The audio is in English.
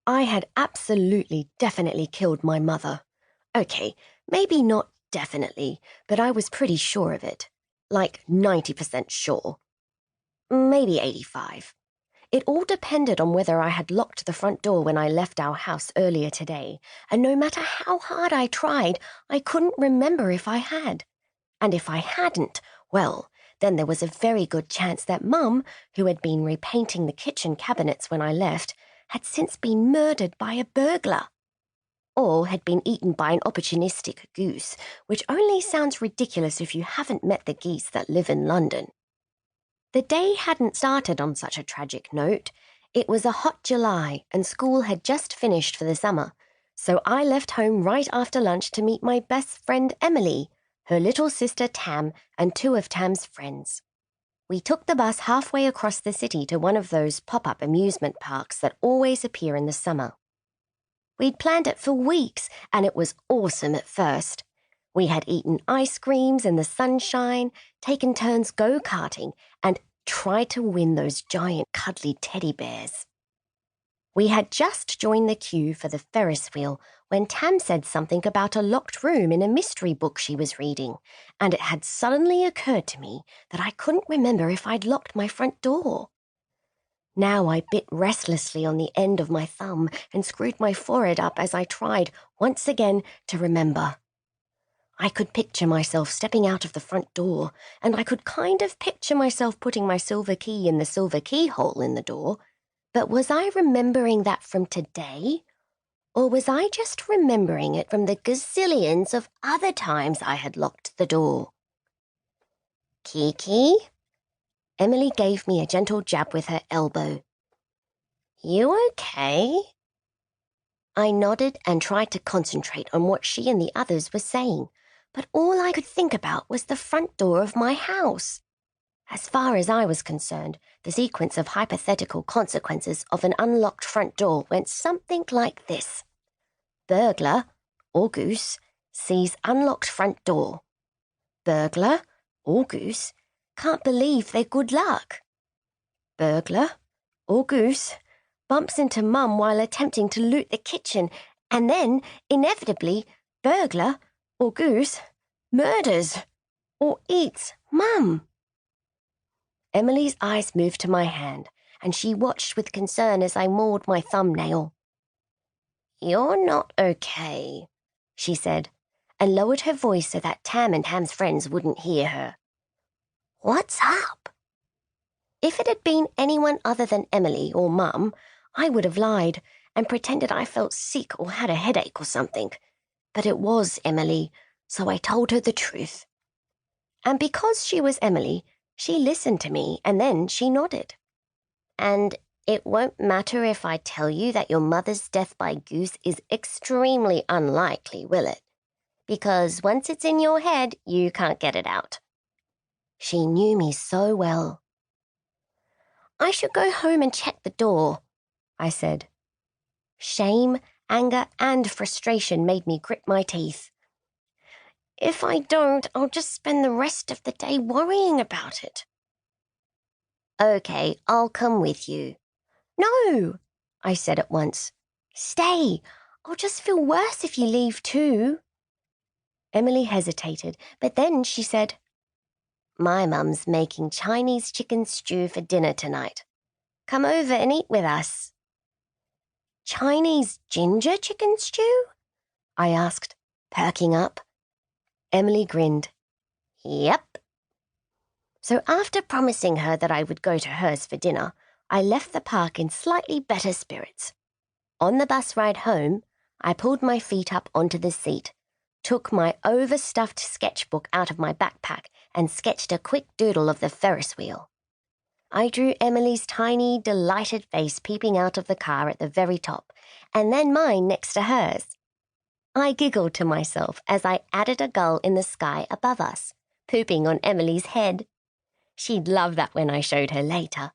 I had absolutely, definitely killed my mother. Okay, maybe not definitely, but I was pretty sure of it. Like 90% sure. Maybe 85. It all depended on whether I had locked the front door when I left our house earlier today, and no matter how hard I tried, I couldn't remember if I had. And if I hadn't, well, then there was a very good chance that Mum, who had been repainting the kitchen cabinets when I left, had since been murdered by a burglar. Or had been eaten by an opportunistic goose, which only sounds ridiculous if you haven't met the geese that live in London. The day hadn't started on such a tragic note. It was a hot July and school had just finished for the summer, so I left home right after lunch to meet my best friend Emily, her little sister Tam, and two of Tam's friends. We took the bus halfway across the city to one of those pop-up amusement parks that always appear in the summer. We'd planned it for weeks, and it was awesome at first. We had eaten ice creams in the sunshine, taken turns go-karting, and tried to win those giant cuddly teddy bears. We had just joined the queue for the Ferris wheel when Tam said something about a locked room in a mystery book she was reading, and it had suddenly occurred to me that I couldn't remember if I'd locked my front door. Now I bit restlessly on the end of my thumb and screwed my forehead up as I tried, once again, to remember. I could picture myself stepping out of the front door, and I could kind of picture myself putting my silver key in the silver keyhole in the door. But was I remembering that from today? Or was I just remembering it from the gazillions of other times I had locked the door? Kiki? Emily gave me a gentle jab with her elbow. You okay? I nodded and tried to concentrate on what she and the others were saying, but all I could think about was the front door of my house. As far as I was concerned, the sequence of hypothetical consequences of an unlocked front door went something like this. Burglar, or goose, sees unlocked front door. Burglar, or goose, can't believe their good luck. Burglar, or goose, bumps into Mum while attempting to loot the kitchen, and then, inevitably, burglar, or goose, murders, or eats Mum. Emily's eyes moved to my hand, and she watched with concern as I mauled my thumbnail. You're not okay, she said, and lowered her voice so that Tam and Tam's friends wouldn't hear her. What's up? If it had been anyone other than Emily or Mum, I would have lied and pretended I felt sick or had a headache or something. But it was Emily, so I told her the truth. And because she was Emily, she listened to me and then she nodded. And it won't matter if I tell you that your mother's death by goose is extremely unlikely, will it? Because once it's in your head, you can't get it out. She knew me so well. I should go home and check the door, I said. Shame, anger, and frustration made me grit my teeth. If I don't, I'll just spend the rest of the day worrying about it. Okay, I'll come with you. No, I said at once. Stay. I'll just feel worse if you leave too. Emily hesitated, but then she said, My mum's making Chinese chicken stew for dinner tonight. Come over and eat with us. Chinese ginger chicken stew? I asked, perking up. Emily grinned. Yep. So after promising her that I would go to hers for dinner, I left the park in slightly better spirits. On the bus ride home, I pulled my feet up onto the seat, took my overstuffed sketchbook out of my backpack and sketched a quick doodle of the Ferris wheel. I drew Emily's tiny, delighted face peeping out of the car at the very top, and then mine next to hers. I giggled to myself as I added a gull in the sky above us, pooping on Emily's head. She'd love that when I showed her later.